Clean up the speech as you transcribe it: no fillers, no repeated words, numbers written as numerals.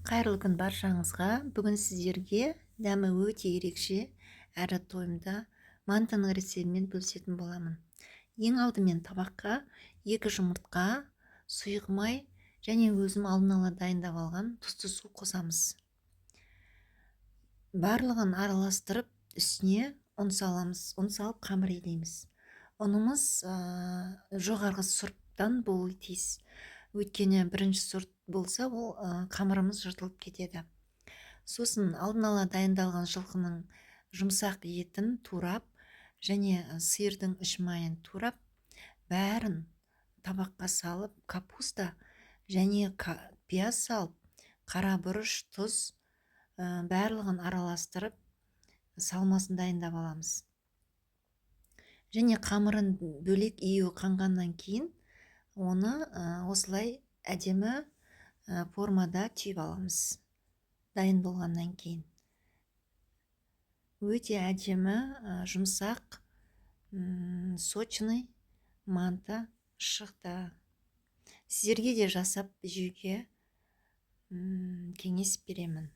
Қайырлы күн баршаңызға. Бүгін сіздерге дәмі өте ерекше әрі тойымды мантының рецептімен бөлісетін боламын. Ең алдымен табаққа 2 жұмыртқа, сұйық май және өзім алдын ала дайындап алған тұзды су қосамыз. Барлығын араластырып, үстіне ұн саламыз. Ұн салып қамыр илейміз. Ұнымыз жоғарғы сұрыптан болуы тиіс. Өйткені бірінші сорт болса, ол қамырымыз жыртылып кетеді. Сосын алдын ала дайындалған жылқының жұмсақ етін турап және сиырдың іш майын турап, бәрін табаққа салып, капуста және пияз салып, қара бұрыш, тұз барлығын араластырып, салмасын дайындап аламыз. Және қамырын бөлек июі қанғаннан кейін, оны осылай әдемі формада түйіп аламыз. Дайын болғаннан кейін. Өте әдемі, жұмсақ, сочный манты шықты. Сіздерге де жасап жеуге кеңес беремін.